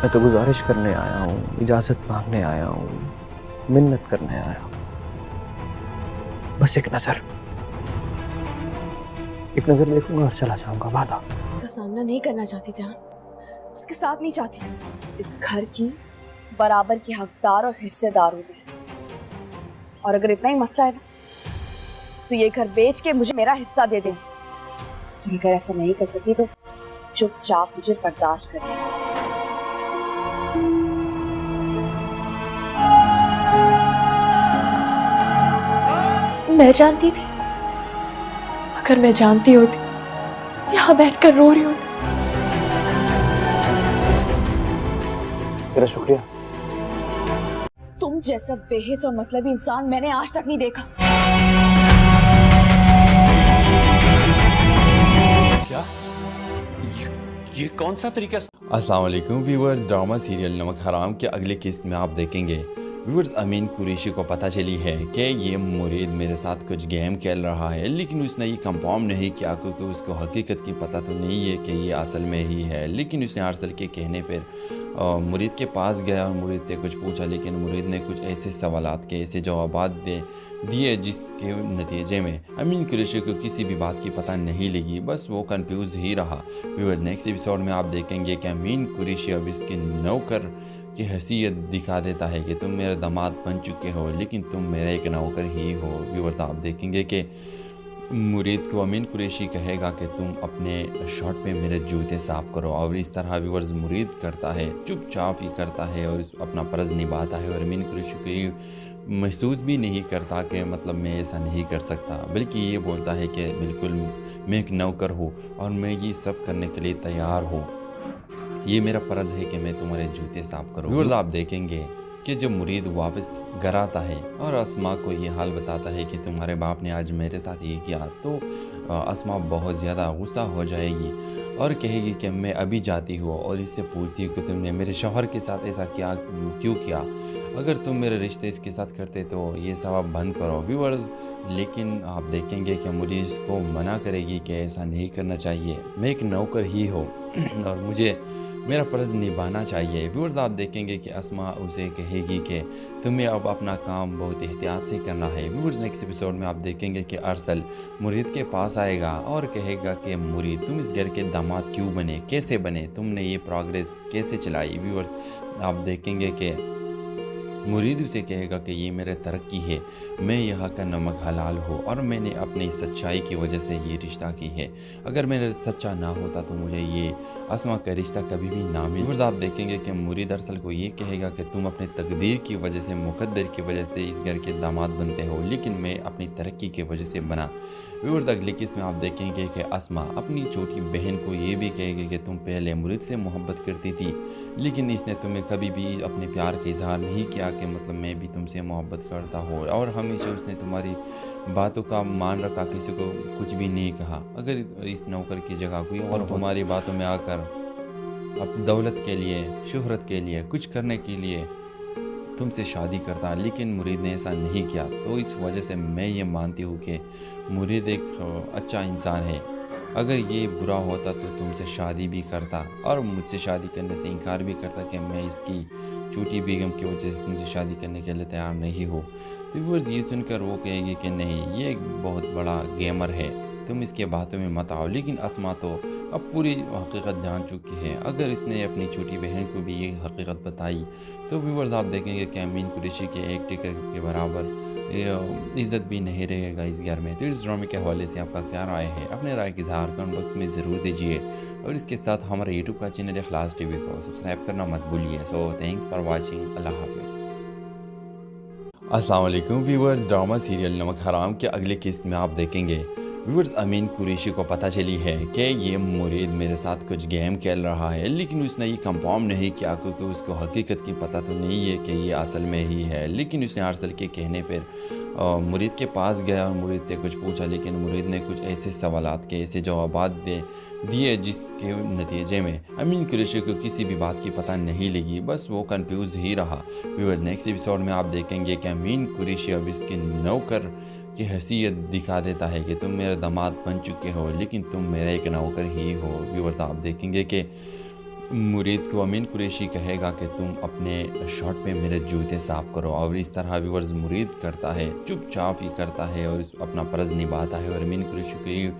میں تو گزارش کرنے آیا ہوں، اجازت مانگنے آیا ہوں، منت کرنے آیا ہوں. بس ایک نظر دیکھوں گا اور چلا جاؤں گا. وعدہ. اس کا سامنا نہیں کرنا چاہتی جان، اس کے ساتھ نہیں چاہتی. اس گھر کی برابر کی حقدار اور حصے دار ہوں میں. اور اگر اتنا ہی مسئلہ ہے نا تو یہ گھر بیچ کے مجھے میرا حصہ دے دیں. اور اگر ایسا نہیں کر سکتی تو چپ چاپ مجھے برداشت کریں. میں جانتی تھی، اگر میں جانتی ہوتی یہاں بیٹھ کر رو رہی ہوتی. تیرا شکریہ. تم جیسا بے حس اور مطلبی انسان میں نے آج تک نہیں دیکھا. کیا یہ کون سا طریقہ؟ السلام علیکم ویورز، ڈرامہ سیریل نمک حرام کے اگلے قسط میں آپ دیکھیں گے ویورز امین قریشی کو پتہ چلی ہے کہ یہ مرید میرے ساتھ کچھ گیم کھیل رہا ہے، لیکن اس نے یہ کنفرم نہیں کیا کیونکہ اس کو حقیقت کی پتہ تو نہیں ہے کہ یہ اصل میں ہی ہے. لیکن اس نے ارسل کے کہنے پر مرید کے پاس گیا اور مرید سے کچھ پوچھا، لیکن مرید نے کچھ ایسے سوالات کے ایسے جوابات دیے جس کے نتیجے میں امین قریشی کو کسی بھی بات کی پتہ نہیں لگی. بس وہ کنفیوز ہی رہا. ویورز نیکسٹ ایپیسوڈ میں آپ دیکھیں گے کہ امین قریشی اب اس کے نوکر کی حیثیت دکھا دیتا ہے کہ تم میرے داماد بن چکے ہو لیکن تم میرا ایک نوکر ہی ہو. ویورز آپ دیکھیں گے کہ مرید کو امین قریشی کہے گا کہ تم اپنے شرٹ پہ میرے جوتے صاف کرو، اور اس طرح ویورز مرید کرتا ہے، چپ چاپ ہی کرتا ہے اور اپنا فرض نبھاتا ہے. اور امین قریشی کو یہ محسوس بھی نہیں کرتا کہ مطلب میں ایسا نہیں کر سکتا، بلکہ یہ بولتا ہے کہ بالکل میں ایک نوکر ہوں اور میں یہ سب کرنے کے لیے تیار ہوں. یہ میرا فرض ہے کہ میں تمہارے جوتے صاف کروں. ویورز آپ دیکھیں گے کہ جب مرید واپس گھر آتا ہے اور اسما کو یہ حال بتاتا ہے کہ تمہارے باپ نے آج میرے ساتھ یہ کیا، تو اسما بہت زیادہ غصہ ہو جائے گی اور کہے گی کہ میں ابھی جاتی ہوں اور اس سے پوچھتی ہوں کہ تم نے میرے شوہر کے ساتھ ایسا کیوں کیا، اگر تم میرے رشتے اس کے ساتھ کرتے تو یہ سب بند کرو. ویورز لیکن آپ دیکھیں گے کہ مرید اس کو منع کرے گی کہ ایسا نہیں کرنا چاہیے، میں ایک نوکر ہی ہوں اور مجھے میرا فرض نبھانا چاہیے. ویورز آپ دیکھیں گے کہ اسما اسے کہے گی کہ تمہیں اب اپنا کام بہت احتیاط سے کرنا ہے. ویورز نیکسٹ ایپیسوڈ میں آپ دیکھیں گے کہ ارسل مرید کے پاس آئے گا اور کہے گا کہ مرید تم اس گھر کے داماد کیوں بنے، کیسے بنے، تم نے یہ پروگریس کیسے چلائی. ویورز آپ دیکھیں گے کہ مرید اسے کہے گا کہ یہ میرے ترقی ہے، میں یہاں کا نمک حلال ہوں اور میں نے اپنی سچائی کی وجہ سے یہ رشتہ کی ہے، اگر میں سچا نہ ہوتا تو مجھے یہ اسما کا رشتہ کبھی بھی نہ ملتا. ویورز آپ دیکھیں گے کہ مرید ارسل کو یہ کہے گا کہ تم اپنے تقدیر کی وجہ سے، مقدر کی وجہ سے اس گھر کے داماد بنتے ہو، لیکن میں اپنی ترقی کی وجہ سے بنا. ویورز اگلی قسط میں آپ دیکھیں گے کہ اسما اپنی چھوٹی بہن کو یہ بھی کہے گی کہ تم پہلے مرید سے محبت کرتی تھی لیکن اس نے تمہیں کبھی بھی اپنے پیار کا اظہار نہیں کیا کہ مطلب میں بھی تم سے محبت کرتا ہوں، اور ہمیشہ اس نے تمہاری باتوں کا مان رکھا، کسی کو کچھ بھی نہیں کہا. اگر اس نوکر کی جگہ کوئی اور تمہاری باتوں میں آ کر دولت کے لیے، شہرت کے لیے، کچھ کرنے کے لیے تم سے شادی کرتا، لیکن مرید نے ایسا نہیں کیا، تو اس وجہ سے میں یہ مانتی ہوں کہ مرید ایک اچھا انسان ہے. اگر یہ برا ہوتا تو تم سے شادی بھی کرتا اور مجھ سے شادی کرنے سے انکار بھی کرتا کہ میں اس کی چھوٹی بیگم کی وجہ سے تم سے شادی کرنے کے لیے تیار نہیں ہو. تو ویورز یہ سن کر وہ کہے گی کہ نہیں، یہ ایک بہت بڑا گیمر ہے، تم اس کے باتوں میں مت آؤ. لیکن اسما تو اب پوری حقیقت جان چکی ہے. اگر اس نے اپنی چھوٹی بہن کو بھی یہ حقیقت بتائی تو ویورز آپ دیکھیں گے کہ امین قریشی کے ایک ٹکر کے برابر عزت بھی نہیں رہے گا اس گھر میں. تو اس ڈرامے کے حوالے سے آپ کا کیا رائے ہے؟ اپنے رائے کی اظہار کمنٹ باکس میں ضرور دیجیے اور اس کے ساتھ ہمارے یوٹیوب کا چینل اخلاص ٹی وی کو سبسکرائب کرنا مت بھولیے. سو تھینکس فار واچنگ. اللہ حافظ. السلام علیکم ویورز، ڈرامہ سیریل نمک حرام کے اگلے قسط میں آپ دیکھیں گے ویورز امین قریشی کو پتہ چلی ہے کہ یہ مرید میرے ساتھ کچھ گیم کھیل رہا ہے، لیکن اس نے یہ کنفرم نہیں کیا کیونکہ اس کو حقیقت کی پتہ تو نہیں ہے کہ یہ اصل میں ہی ہے. لیکن اس نے ارسل کے کہنے پر مرید کے پاس گیا اور مرید سے کچھ پوچھا، لیکن مرید نے کچھ ایسے سوالات کے ایسے جوابات دیے جس کے نتیجے میں امین قریشی کو کسی بھی بات کی پتہ نہیں لگی. بس وہ کنفیوز ہی رہا. ویورز نیکسٹ ایپیسوڈ میں آپ دیکھیں گے کہ امین قریشی اب اس کے نوکر کی حیثیت دکھا دیتا ہے کہ تم میرے داماد بن چکے ہو لیکن تم میرا ایک نوکر ہی ہو. ویورز آپ دیکھیں گے کہ मुरीद को अमीन कुरैशी कहेगा कि तुम अपने शर्ट पे मेरे जूते साफ़ करो, और इस तरह व्यूअर्स मुरीद करता है, चुपचाप ही करता है और अपना फ़र्ज़ निभाता है। और अमीन कुरैशी को ये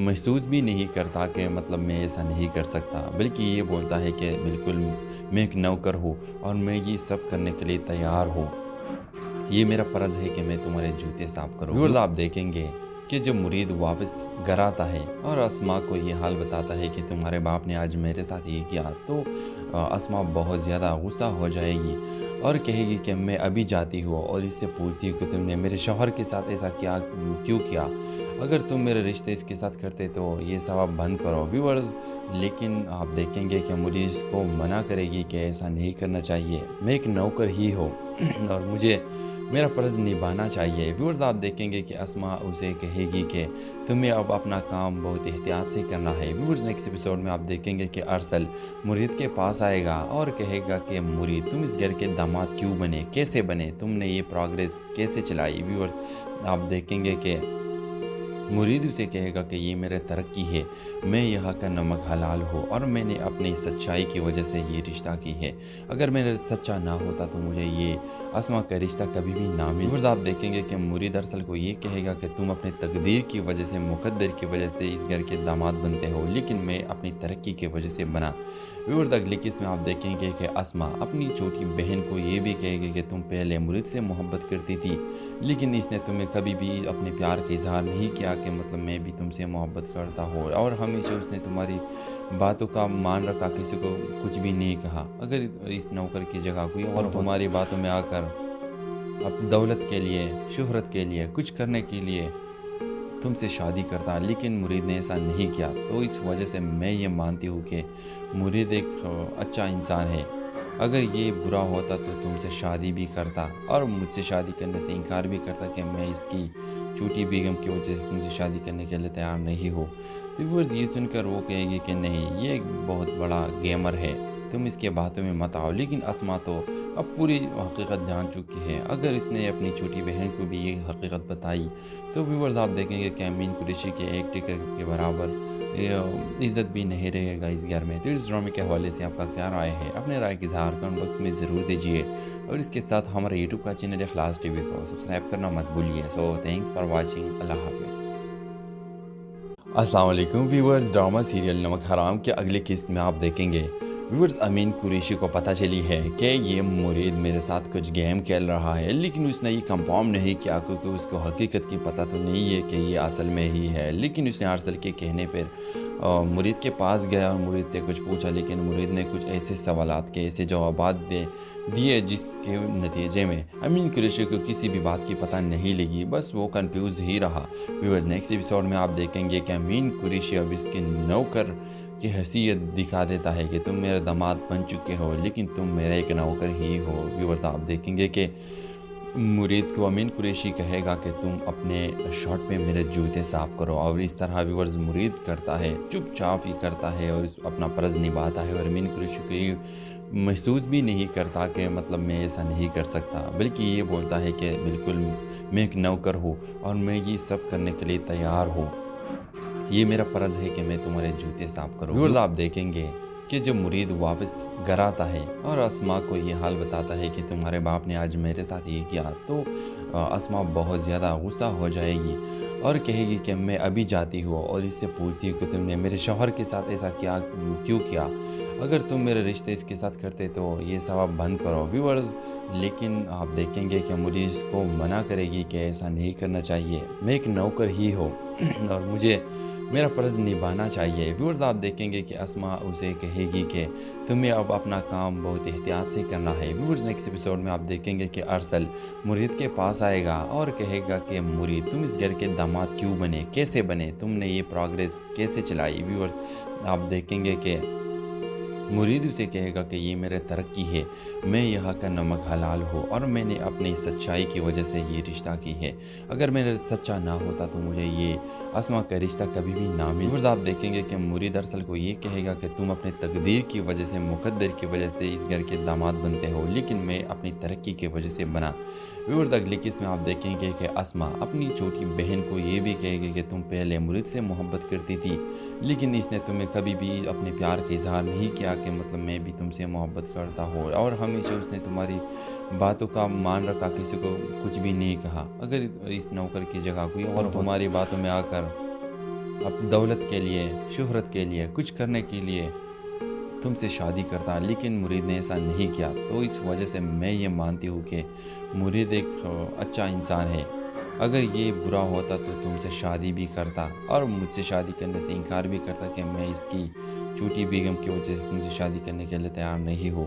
महसूस भी नहीं करता कि मतलब मैं ऐसा नहीं कर सकता, बल्कि ये बोलता है कि बिल्कुल मैं एक नौकर हूँ और मैं ये सब करने के लिए तैयार हूँ। ये मेरा फ़र्ज़ है कि मैं तुम्हारे जूते साफ़ करूँ। व्यूअर्स आप देखेंगे कि जब मुरीद वापस घर आता है और अस्मा को ये हाल बताता है कि तुम्हारे बाप ने आज मेरे साथ ये किया, तो अस्मा बहुत ज़्यादा गुस्सा हो जाएगी और कहेगी कि मैं अभी जाती हूँ और इससे पूछती हूँ कि तुमने मेरे शौहर के साथ ऐसा क्या क्यों किया, अगर तुम मेरे रिश्ते इसके साथ करते तो ये सब आप बंद करो। व्यूअर्स लेकिन आप देखेंगे कि मुरीद इसको मना करेगी कि ऐसा नहीं करना चाहिए, मैं एक नौकर ही हूँ और मुझे मेरा फ़र्ज़ निभाना चाहिए। व्यूअर्स आप देखेंगे कि अस्मा उसे कहेगी कि तुम्हें अब अपना काम बहुत एहतियात से करना है। व्यूअर्स नेक्स्ट एपिसोड में आप देखेंगे कि अरसल मुरीद के पास आएगा और कहेगा कि मुरीद तुम इस घर के दामाद क्यों बने, कैसे बने, तुमने ये प्रोग्रेस कैसे चलाई। व्यूअर्स आप देखेंगे कि मुरीद उसे कहेगा कि ये मेरे तरक्की है, मैं यहाँ का नमक हलाल हूँ और मैंने अपनी सच्चाई की वजह से ये रिश्ता की है, अगर मेरा सच्चा ना होता तो मुझे ये अस्मा का रिश्ता कभी भी ना मिले। आप देखेंगे कि मुरीद अरसल को ये कहेगा कि तुम अपनी तकदीर की वजह से, मुकद्दर की वजह से इस घर के दामाद बनते हो, लेकिन मैं अपनी तरक्की की वजह से बना। व्यूअर्स अगले किस्म में आप देखेंगे कि अस्मा अपनी छोटी बहन को ये भी कहेगी कि तुम पहले मुरीद से मोहब्बत करती थी, लेकिन इसने तुम्हें कभी भी अपने प्यार का इजहार नहीं किया कि मतलब मैं भी तुमसे मोहब्बत करता हूँ, और हमेशा उसने तुम्हारी बातों का मान रखा, किसी को कुछ भी नहीं कहा। अगर इस नौकर की जगह कोई और तुम्हारी बातों में आकर अब दौलत के लिए, शोहरत के लिए, कुछ करने के लिए तुमसे शादी करता, लेकिन मुरीद ने ऐसा नहीं किया, तो इस वजह से मैं ये मानती हूँ कि मुरीद एक अच्छा इंसान है। अगर ये बुरा होता तो तुमसे शादी भी करता और मुझसे शादी करने से इनकार भी करता कि मैं इसकी छोटी बेगम की वजह से तुमसे शादी करने के लिए तैयार नहीं हो। तो व्यूअर्स ये सुनकर वो कहेगी कि नहीं, ये एक बहुत बड़ा गेमर है, तुम इसके बातों में मत आओ। लेकिन अस्मा तो अब पूरी हकीकत जान चुकी है, अगर इसने अपनी छोटी बहन को भी ये हकीकत बताई तो व्यूअर्स आप देखेंगे कि अमीन कुरैशी के एक टिकट के बराबर इज़्ज़त भी नहीं रहेगा इस घर में। तो इस ड्रामे के हवाले से आपका क्या राय है, अपने राय की इज़हार कमेंट बॉक्स में ज़रूर दीजिए, और इसके साथ हमारे यूट्यूब का चैनल इखलास टीवी को सब्सक्राइब करना मत भूलिए। सो थैंक्स फॉर वॉचिंग, अल्लाह हाफ़िज़। अस्सलाम वालेकुम व्यूअर्स, ड्रामा सीरियल नमक हराम के अगले किस्त में आप देखेंगे व्यूअर्स अमीन कुरैशी को पता चली है कि ये मुरीद मेरे साथ कुछ गेम खेल रहा है, लेकिन उसने ये कंफर्म नहीं किया क्योंकि उसको हकीकत की पता तो नहीं है कि ये असल में ही है। लेकिन उसने अरसल के कहने पर मुरीद के पास गया और मुरीद से कुछ पूछा, लेकिन मुरीद ने कुछ ऐसे सवालात के ऐसे जवाबात दिए जिसके नतीजे में अमीन कुरैशी को किसी भी बात की पता नहीं लगी, बस वो कंफ्यूज ही रहा। व्यूअर्स नेक्स्ट एपिसोड में आप देखेंगे कि अमीन कुरैशी अब इसके नौकर की हैसियत दिखा देता है कि तुम मेरे दामाद बन चुके हो, लेकिन तुम मेरा एक नौकर ही हो। व्यूअर्स आप देखेंगे कि मुरीद को अमीन कुरैशी कहेगा कि तुम अपने शर्ट पे मेरे जूते साफ़ करो, और इस तरह व्यूअर्स मुरीद करता है, चुपचाप ही करता है और अपना फ़र्ज़ निभाता है। और अमीन कुरैशी को ये महसूस भी नहीं करता कि मतलब मैं ऐसा नहीं कर सकता, बल्कि ये बोलता है कि बिल्कुल मैं एक नौकर हूँ और मैं ये सब करने के लिए तैयार हूँ, ये मेरा फ़र्ज़ है कि मैं तुम्हारे जूते साफ़ करूँ। व्यूअर्स आप देखेंगे कि जब मुरीद वापस घर आता है और अस्मा को ये हाल बताता है कि तुम्हारे बाप ने आज मेरे साथ ये किया, तो अस्मा बहुत ज़्यादा गुस्सा हो जाएगी और कहेगी कि मैं अभी जाती हूँ और इससे पूछती हूँ कि तुमने मेरे शौहर के साथ ऐसा क्यों किया, अगर तुम मेरे रिश्ते इसके साथ करते तो ये सब आप बंद करो। व्यूअर्स लेकिन आप देखेंगे कि मुरीद इसको मना करेगी कि ऐसा नहीं करना चाहिए, मैं एक नौकर ही हूँ और मुझे मेरा फ़र्ज़ निभाना चाहिए। व्यूअर्स आप देखेंगे कि अस्मा उसे कहेगी कि तुम्हें अब अपना काम बहुत एहतियात से करना है। व्यूअर्स नेक्स्ट एपिसोड में आप देखेंगे कि अरसल मुरीद के पास आएगा और कहेगा कि मुरीद तुम इस घर के दामाद क्यों बने, कैसे बने, तुमने ये प्रोग्रेस कैसे चलाई। व्यूअर्स आप देखेंगे कि मुरीद उसे कहेगा कि ये मेरे तरक्की है, मैं यहाँ का नमक हलाल हूँ और मैंने अपनी सच्चाई की वजह से ये रिश्ता की है, अगर मेरा सच्चा ना होता तो मुझे ये अस्मा का रिश्ता कभी भी ना मिले। आप देखेंगे कि मुरीद अरसल को ये कहेगा कि तुम अपनी तकदीर की वजह से, मुकद्दर की वजह से इस घर के दामाद बनते हो, लेकिन मैं अपनी तरक्की की वजह से बना। व्यूअर्स अगले किस्म में आप देखेंगे कि अस्मा अपनी छोटी बहन को ये भी कहेगी कि तुम पहले मुरीद से मोहब्बत करती थी, लेकिन इसने तुम्हें कभी भी अपने प्यार का इजहार नहीं किया کہ مطلب میں بھی تم سے محبت کرتا ہوں، اور ہمیشہ اس نے تمہاری باتوں کا مان رکھا، کسی کو کچھ بھی نہیں کہا۔ اگر اس نوکر کی جگہ کوئی اور تمہاری باتوں میں آ کر اب دولت کے لیے، شہرت کے لیے، کچھ کرنے کے لیے تم سے شادی کرتا، لیکن مرید نے ایسا نہیں کیا، تو اس وجہ سے میں یہ مانتی ہوں کہ مرید ایک اچھا انسان ہے۔ اگر یہ برا ہوتا تو تم سے شادی بھی کرتا، اور مجھ سے شادی کرنے سے انکار بھی کرتا کہ میں اس کی چھوٹی بیگم کی وجہ سے تم سے شادی کرنے کے لیے تیار نہیں ہوں۔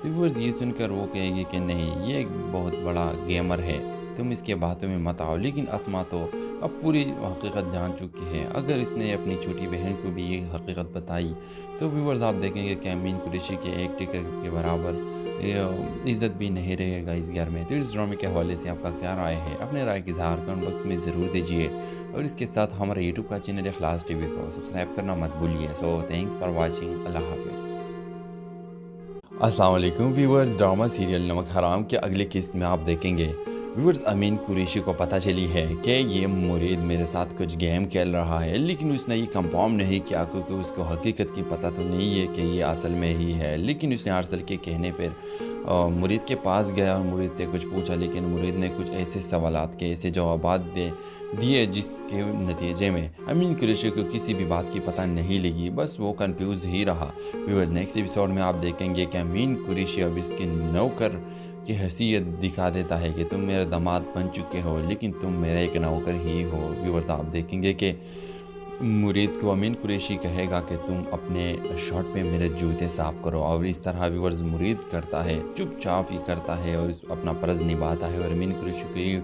تو ویورز یہ سن کر وہ کہے گی کہ نہیں، یہ ایک بہت بڑا گیمر ہے، تم اس کے باتوں میں مت آؤ۔ لیکن اسما تو اب پوری حقیقت جان چکی ہے۔ اگر اس نے اپنی چھوٹی بہن کو بھی یہ حقیقت بتائی تو ویورز آپ دیکھیں گے کہ امین قریشی کے ایک ٹکر کے برابر عزت بھی نہیں رہے گا اس گھر میں۔ تو اس ڈرامے کے حوالے سے آپ کا کیا رائے ہے؟ اپنے رائے کی اظہار کمنٹ باکس میں ضرور دیجیے، اور اس کے ساتھ ہمارے یوٹیوب کا چینل اخلاص ٹی وی کو سبسکرائب کرنا مت بھولیے۔ سو تھینکس فار واچنگ، اللہ حافظ۔ السلام علیکم ویورز، ڈرامہ سیریل نمک حرام کے اگلے قسط میں آپ دیکھیں گے ویورز امین قریشی کو پتہ چلی ہے کہ یہ مرید میرے ساتھ کچھ گیم کھیل رہا ہے، لیکن اس نے یہ کنفرم نہیں کیا کیونکہ اس کو حقیقت کی پتہ تو نہیں ہے کہ یہ اصل میں ہی ہے۔ لیکن اس نے ارسل کے کہنے پر مرید کے پاس گیا اور مرید سے کچھ پوچھا، لیکن مرید نے کچھ ایسے سوالات کے ایسے جوابات دیے جس کے نتیجے میں امین قریشی کو کسی بھی بات کی پتہ نہیں لگی، بس وہ کنفیوز ہی رہا۔ ویورز نیکسٹ ایپیسوڈ میں آپ دیکھیں گے کہ امین قریشی اب اس کے نوکر کی حیثیت دکھا دیتا ہے کہ تم میرے داماد بن چکے ہو، لیکن تم میرا ایک نوکر ہی ہو۔ ویورز آپ دیکھیں گے کہ مرید کو امین قریشی کہے گا کہ تم اپنے شرٹ پہ میرے جوتے صاف کرو، اور اس طرح ویورز مرید کرتا ہے، چپ چاپ ہی کرتا ہے اور اپنا فرض نبھاتا ہے، اور امین قریشی کو یہ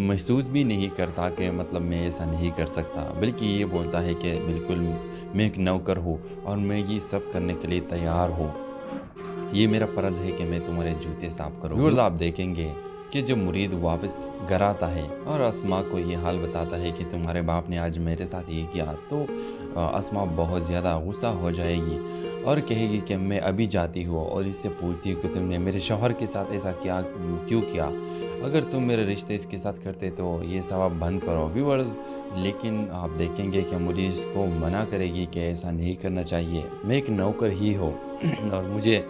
محسوس بھی نہیں کرتا کہ مطلب میں ایسا نہیں کر سکتا، بلکہ یہ بولتا ہے کہ بالکل میں ایک نوکر ہوں اور میں یہ سب کرنے کے لیے تیار ہوں، یہ میرا فرض ہے کہ میں تمہارے جوتے صاف کروں۔ ویورز آپ دیکھیں گے کہ جب مرید واپس گھر آتا ہے اور اسما کو یہ حال بتاتا ہے کہ تمہارے باپ نے آج میرے ساتھ یہ کیا، تو اسما بہت زیادہ غصہ ہو جائے گی اور کہے گی کہ میں ابھی جاتی ہوں اور اس سے پوچھتی ہوں کہ تم نے میرے شوہر کے ساتھ ایسا کیوں کیا، اگر تم میرے رشتے اس کے ساتھ کرتے تو یہ ثواب بند کرو۔ ویورز لیکن آپ دیکھیں گے کہ مرید اس کو منع کرے گی کہ ایسا نہیں کرنا چاہیے، میں ایک نوکر ہی ہوں اور مجھے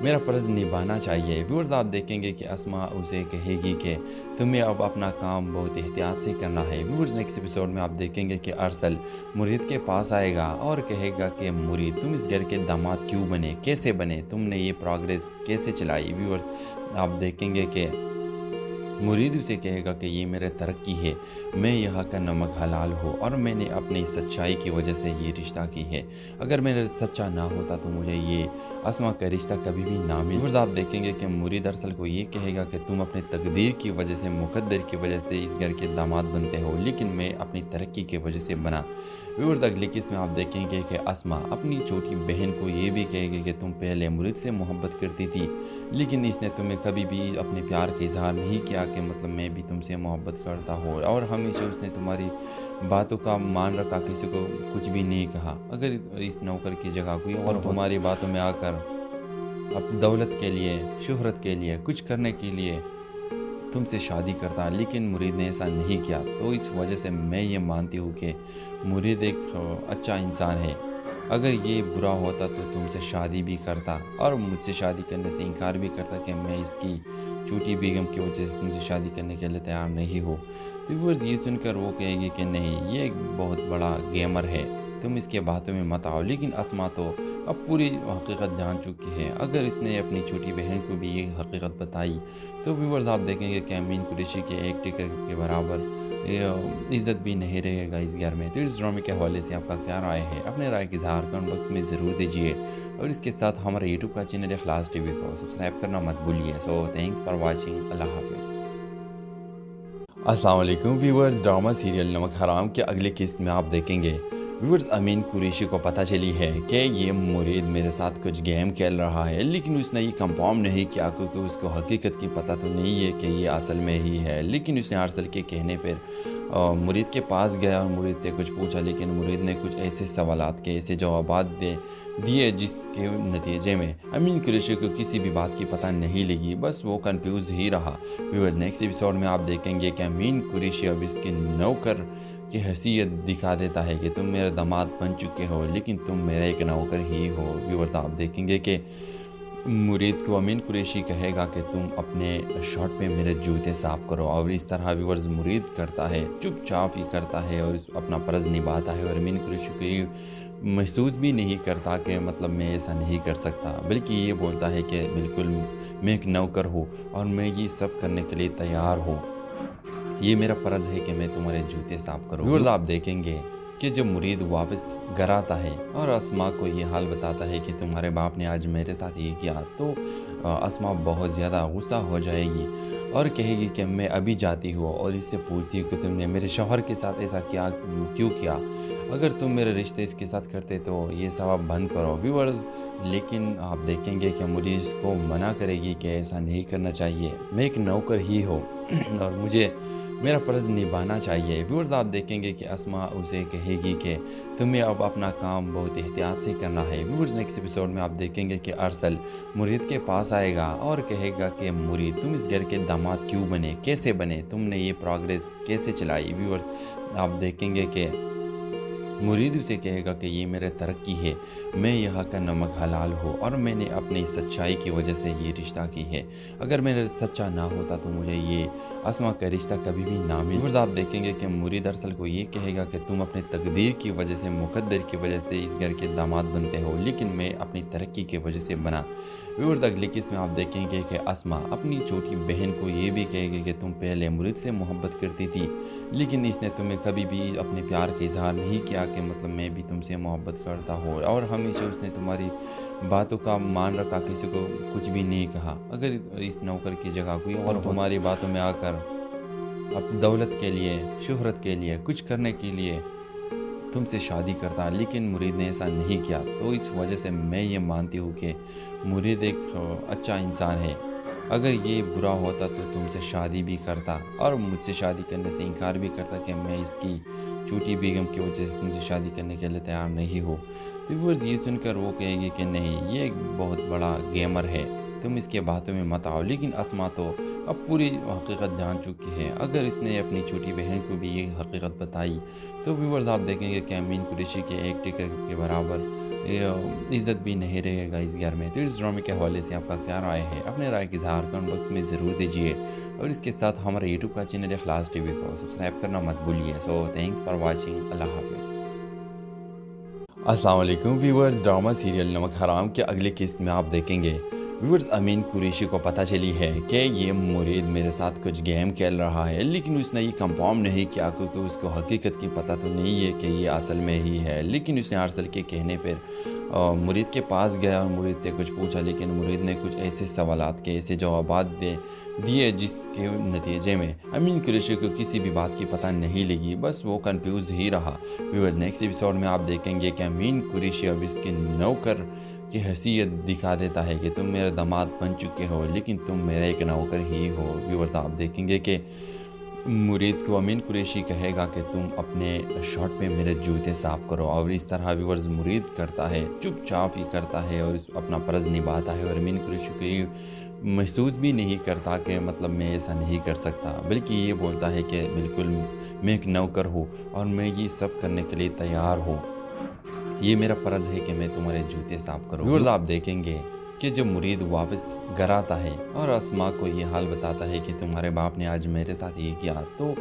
میرا فرض نبھانا چاہیے۔ ویورز آپ دیکھیں گے کہ اسما اسے کہے گی کہ تمہیں اب اپنا کام بہت احتیاط سے کرنا ہے۔ ویورز نیکسٹ ایپیسوڈ میں آپ دیکھیں گے کہ ارسل مرید کے پاس آئے گا اور کہے گا کہ مرید تم اس گھر کے داماد کیوں بنے، کیسے بنے، تم نے یہ پروگریس کیسے چلائی۔ ویورز آپ دیکھیں گے کہ مرید اسے کہے گا کہ یہ میرے ترقی ہے، میں یہاں کا نمک حلال ہوں اور میں نے اپنی سچائی کی وجہ سے یہ رشتہ کی ہے، اگر میں سچا نہ ہوتا تو مجھے یہ اسما کا رشتہ کبھی بھی نہ ملتا۔ ویورز آپ دیکھیں گے کہ مرید ارسل کو یہ کہے گا کہ تم اپنے تقدیر کی وجہ سے، مقدر کی وجہ سے اس گھر کے داماد بنتے ہو، لیکن میں اپنی ترقی کی وجہ سے بنا۔ ویورز اگلی قسط میں آپ دیکھیں گے کہ اسما اپنی چھوٹی بہن کو یہ بھی کہے گی کہ تم پہلے مرید سے محبت کرتی تھی، لیکن اس نے تمہیں کبھی بھی اپنے پیار کا اظہار نہیں کیا کہ مطلب میں بھی تم سے محبت کرتا ہوں، اور ہمیشہ اس نے تمہاری باتوں کا مان رکھا، کسی کو کچھ بھی نہیں کہا۔ اگر اس نوکر کی جگہ کوئی اور تمہاری باتوں میں آ کر اب دولت کے لیے، شہرت کے لیے، کچھ کرنے کے لیے تم سے شادی کرتا، لیکن مرید نے ایسا نہیں کیا، تو اس وجہ سے میں یہ مانتی ہوں کہ مرید ایک اچھا انسان ہے۔ اگر یہ برا ہوتا تو تم سے شادی بھی کرتا، اور مجھ سے شادی کرنے سے انکار بھی کرتا کہ میں اس کی چھوٹی بیگم کی وجہ سے تم سے شادی کرنے کے لیے تیار نہیں ہوں۔ تو ویورز یہ سن کر وہ کہے گی کہ نہیں، یہ ایک بہت بڑا گیمر ہے، تم اس کے باتوں میں مت آؤ۔ لیکن اسما تو اب پوری حقیقت جان چکی ہے۔ اگر اس نے اپنی چھوٹی بہن کو بھی یہ حقیقت بتائی تو ویورز آپ دیکھیں گے کہ امین قریشی کے ایک ٹکر کے برابر عزت بھی نہیں رہے گا اس گھر میں۔ تو اس ڈرامے کے حوالے سے آپ کا کیا رائے ہے؟ اپنے رائے کی اظہار کمنٹ باکس میں ضرور دیجیے، اور اس کے ساتھ ہمارے یوٹیوب کا چینل اخلاص ٹی وی کو سبسکرائب کرنا مت بھولیے۔ سو تھینکس فار واچنگ، اللہ حافظ۔ السلام علیکم ویورز، ڈرامہ سیریل نمک حرام کے اگلے قسط میں آپ دیکھیں گے ویورز امین قریشی کو پتہ چلی ہے کہ یہ مرید میرے ساتھ کچھ گیم کھیل رہا ہے، لیکن اس نے یہ کنفرم نہیں کیا کیونکہ اس کو حقیقت کی پتہ تو نہیں ہے کہ یہ اصل میں ہی ہے۔ لیکن اس نے ارسل کے کہنے پر مرید کے پاس گیا اور مرید سے کچھ پوچھا، لیکن مرید نے کچھ ایسے سوالات کے ایسے جوابات دیے جس کے نتیجے میں امین قریشی کو کسی بھی بات کی پتہ نہیں لگی، بس وہ کنفیوز ہی رہا۔ ویورز نیکسٹ ایپیسوڈ میں آپ دیکھیں گے کہ امین قریشی اب اس کے نوکر کی حیثیت دکھا دیتا ہے کہ تم میرے داماد بن چکے ہو لیکن تم میرا ایک نوکر ہی ہو۔ ویورز آپ دیکھیں گے کہ مرید کو امین قریشی کہے گا کہ تم اپنے شرٹ پہ میرے جوتے صاف کرو، اور اس طرح ویورز مرید کرتا ہے، چپ چاپ ہی کرتا ہے اور اپنا فرض نبھاتا ہے، اور امین قریشی کو یہ محسوس بھی نہیں کرتا کہ مطلب میں ایسا نہیں کر سکتا، بلکہ یہ بولتا ہے کہ بالکل میں ایک نوکر ہوں اور میں یہ سب کرنے کے لیے تیار ہوں، یہ میرا فرض ہے کہ میں تمہارے جوتے صاف کروں۔ ویورز آپ دیکھیں گے کہ جب مرید واپس گھر آتا ہے اور اسما کو یہ حال بتاتا ہے کہ تمہارے باپ نے آج میرے ساتھ یہ کیا، تو اسما بہت زیادہ غصہ ہو جائے گی اور کہے گی کہ میں ابھی جاتی ہوں اور اس سے پوچھتی ہوں کہ تم نے میرے شوہر کے ساتھ ایسا کیوں کیا، اگر تم میرے رشتے اس کے ساتھ کرتے تو یہ سب بند کرو۔ ویورز لیکن آپ دیکھیں گے کہ مرید اس کو منع کرے گی کہ ایسا نہیں کرنا چاہیے، میں ایک نوکر ہی ہوں اور مجھے میرا فرض نبھانا چاہیے۔ ویورز آپ دیکھیں گے کہ اسما اسے کہے گی کہ تمہیں اب اپنا کام بہت احتیاط سے کرنا ہے۔ ویورز نیکسٹ ایپیسوڈ میں آپ دیکھیں گے کہ ارسل مرید کے پاس آئے گا اور کہے گا کہ مرید تم اس گھر کے داماد کیوں بنے، کیسے بنے، تم نے یہ پروگریس کیسے چلائی۔ ویورز آپ دیکھیں گے کہ مرید اسے کہے گا کہ یہ میرے ترقی ہے، میں یہاں کا نمک حلال ہوں اور میں نے اپنی سچائی کی وجہ سے یہ رشتہ کی ہے، اگر میں سچا نہ ہوتا تو مجھے یہ اسما کا رشتہ کبھی بھی نہ ملتا۔ ویورز آپ دیکھیں گے کہ مرید ارسل کو یہ کہے گا کہ تم اپنے تقدیر کی وجہ سے، مقدر کی وجہ سے اس گھر کے داماد بنتے ہو لیکن میں اپنی ترقی کی وجہ سے بنا۔ ویورز اگلی قسط میں آپ دیکھیں گے کہ اسما اپنی چھوٹی بہن کو یہ بھی کہے گی کہ تم پہلے مرید سے محبت کرتی تھی لیکن اس نے تمہیں کبھی بھی اپنے پیار کا اظہار نہیں کیا کہ مطلب میں بھی تم سے محبت کرتا ہوں، اور ہمیشہ اس نے تمہاری باتوں کا مان رکھا، کسی کو کچھ بھی نہیں کہا۔ اگر اس نوکر کی جگہ کوئی اور تمہاری باتوں میں آ کر اب دولت کے لیے، شہرت کے لیے، کچھ کرنے کے لیے تم سے شادی کرتا لیکن مرید نے ایسا نہیں کیا، تو اس وجہ سے میں یہ مانتی ہوں کہ مرید ایک اچھا انسان ہے، اگر یہ برا ہوتا تو تم سے شادی بھی کرتا اور مجھ سے شادی کرنے سے انکار بھی کرتا کہ میں اس کی چھوٹی بیگم کی وجہ سے تم سے شادی کرنے کے لیے تیار نہیں ہو۔ تو ویورز یہ سن کر وہ کہے گی کہ نہیں، یہ ایک بہت بڑا گیمر ہے، تم اس کے باتوں میں مت آؤ، لیکن اسما تو اب پوری حقیقت جان چکی ہے، اگر اس نے اپنی چھوٹی بہن کو بھی یہ حقیقت بتائی تو ویورز آپ دیکھیں گے کہ امین قریشی کے ایک ٹکر کے برابر عزت بھی نہیں رہے گا اس گھر میں۔ تو اس ڈرامے کے حوالے سے آپ کا کیا رائے ہے، اپنے رائے کی اظہار کمنٹ باکس میں ضرور دیجیے، اور اس کے ساتھ ہمارے یوٹیوب کا چینل اخلاص ٹی وی کو سبسکرائب کرنا مت بھولیے۔ سو تھینکس فار واچنگ، اللہ حافظ۔ السلام علیکم ویورز، ڈرامہ سیریل نمک حرام کے اگلی قسط میں آپ دیکھیں گے ویورز امین قریشی کو پتہ چلی ہے کہ یہ مرید میرے ساتھ کچھ گیم کھیل رہا ہے، لیکن اس نے یہ کنفرم نہیں کیا کیونکہ اس کو حقیقت کی پتہ تو نہیں ہے کہ یہ اصل میں ہی ہے، لیکن اس نے ارسل کے کہنے پر مرید کے پاس گیا اور مرید سے کچھ پوچھا، لیکن مرید نے کچھ ایسے سوالات کے ایسے جوابات دیے جس کے نتیجے میں امین قریشی کو کسی بھی بات کی پتہ نہیں لگی، بس وہ کنفیوز ہی رہا۔ ویورز نیکسٹ ایپیسوڈ میں آپ دیکھیں گے کہ امین قریشی اب اس کے نوکر کی حیثیت دکھا دیتا ہے کہ تم میرے داماد بن چکے ہو لیکن تم میرا ایک نوکر ہی ہو۔ ویورز آپ دیکھیں گے کہ مرید کو امین قریشی کہے گا کہ تم اپنے شرٹ پہ میرے جوتے صاف کرو، اور اس طرح ویورز مرید کرتا ہے، چپ چاپ ہی کرتا ہے اور اپنا فرض نبھاتا ہے، اور امین قریشی کو یہ محسوس بھی نہیں کرتا کہ مطلب میں ایسا نہیں کر سکتا، بلکہ یہ بولتا ہے کہ بالکل میں ایک نوکر ہوں اور میں یہ سب کرنے کے لیے تیار ہوں، یہ میرا فرض ہے کہ میں تمہارے جوتے صاف کروں۔ ویورز آپ دیکھیں گے کہ جب مرید واپس گھر آتا ہے اور اسما کو یہ حال بتاتا ہے کہ تمہارے باپ نے آج میرے ساتھ یہ کیا، تو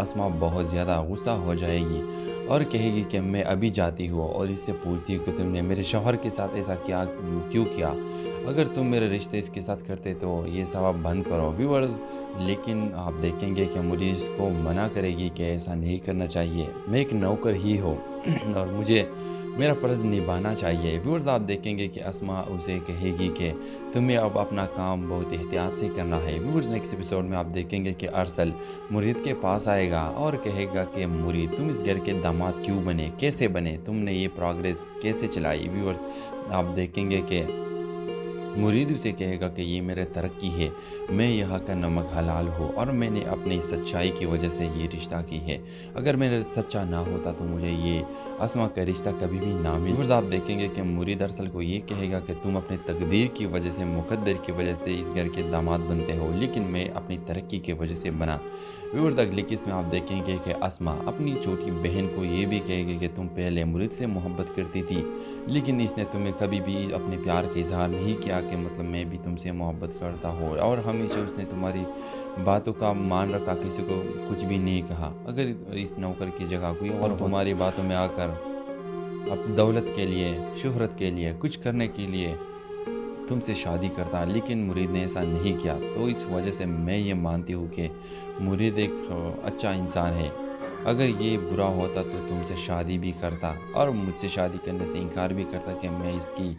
اسما بہت زیادہ غصہ ہو جائے گی اور کہے گی کہ میں ابھی جاتی ہوں اور اس سے پوچھتی ہوں کہ تم نے میرے شوہر کے ساتھ ایسا کیوں کیا، اگر تم میرے رشتے اس کے ساتھ کرتے تو یہ سب بند کرو۔ ویورز لیکن آپ دیکھیں گے کہ مرید اس کو منع کرے گی کہ ایسا نہیں کرنا چاہیے، میں ایک نوکر ہی ہوں اور مجھے میرا فرض نبھانا چاہیے۔ ویورز آپ دیکھیں گے کہ اسما اسے کہے گی کہ تمہیں اب اپنا کام بہت احتیاط سے کرنا ہے۔ ویورز نیکسٹ ایپیسوڈ میں آپ دیکھیں گے کہ ارسل مرید کے پاس آئے گا اور کہے گا کہ مرید تم اس گھر کے داماد کیوں بنے، کیسے بنے، تم نے یہ پروگریس کیسے چلائی۔ ویورز آپ دیکھیں گے کہ मुरीद उसे कहेगा कि ये मेरा तरक्की है, मैं यहाँ का नमक हलाल हूँ और मैंने अपनी सच्चाई की वजह से ये रिश्ता की है। अगर मेरा सच्चा ना होता तो मुझे ये अस्मा का रिश्ता कभी भी ना मिलता। व्यूअर्स, आप देखेंगे कि मुरीद अरसल को ये कहेगा कि तुम अपनी तकदीर की वजह से, मुकद्दर की वजह से इस घर के दामाद बनते हो, लेकिन मैं अपनी तरक्की की वजह से बना। व्यूअर्स, अगली किस्त में आप देखेंगे कि अस्मा अपनी छोटी बहन को ये भी कहेगी कि तुम पहले मुरीद से मोहब्बत करती थी, लेकिन इसने तुम्हें कभी भी अपने प्यार का इजहार नहीं किया कि मतलब मैं भी तुमसे मोहब्बत करता हूँ, और हमेशा उसने तुम्हारी बातों का मान रखा, किसी को कुछ भी नहीं कहा। अगर इस नौकर की जगह कोई और तुम्हारी बातों में आकर अब दौलत के लिए, शोहरत के लिए, कुछ करने के लिए तुमसे शादी करता, लेकिन मुरीद ने ऐसा नहीं किया, तो इस वजह से मैं ये मानती हूँ कि मुरीद एक अच्छा इंसान है। अगर ये बुरा होता तो तुमसे शादी भी करता और मुझसे शादी करने से इनकार भी करता कि मैं इसकी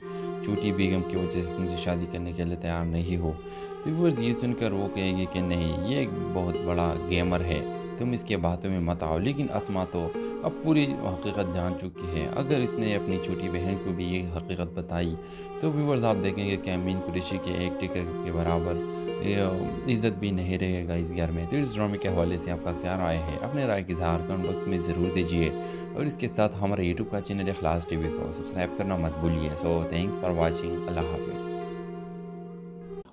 छोटी बेगम की वजह से तुमसे शादी करने के लिए तैयार नहीं हो। तो व्यूअर्स, ये सुनकर वो कहेगी कि नहीं, ये एक बहुत बड़ा गेमर है, तुम इसके बातों में मत आओ। लेकिन अस्मा तो अब पूरी हकीकत जान चुकी है। अगर इसने अपनी छोटी बहन को भी ये हकीकत बताई तो व्यूअर्स, आप देखेंगे कि अमीन कुरैशी के एक टिकट के बराबर इज़्ज़त भी नहीं रहेगा इस घर में। तो इस ड्रामे के हवाले से आपका क्या राय है? अपने राय की इज़हार कमेंट बॉक्स में ज़रूर दीजिए, और इसके साथ हमारे यूट्यूब का चैनल इखलास टीवी को सब्सक्राइब करना मत भूलिए। So thanks for watching. अल्लाह हाफ़िज़।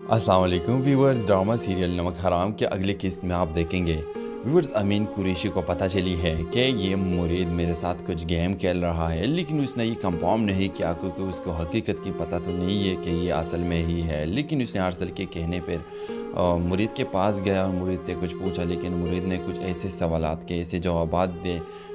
अस्सलाम वालेकुम व्यूअर्स, ड्रामा सीरियल नमक हराम के अगली किस्त में आप देखेंगे व्यूअर्स, अमीन कुरैशी को पता चली है कि ये मुरीद मेरे साथ कुछ गेम खेल रहा है, लेकिन उसने ये कंफर्म नहीं किया क्योंकि उसको हकीकत की पता तो नहीं है कि ये असल में ही है। लेकिन उसने अरसल के कहने पर मुरीद के पास गया और मुरीद से कुछ पूछा, लेकिन मुरीद ने कुछ ऐसे सवालात के ऐसे जवाबात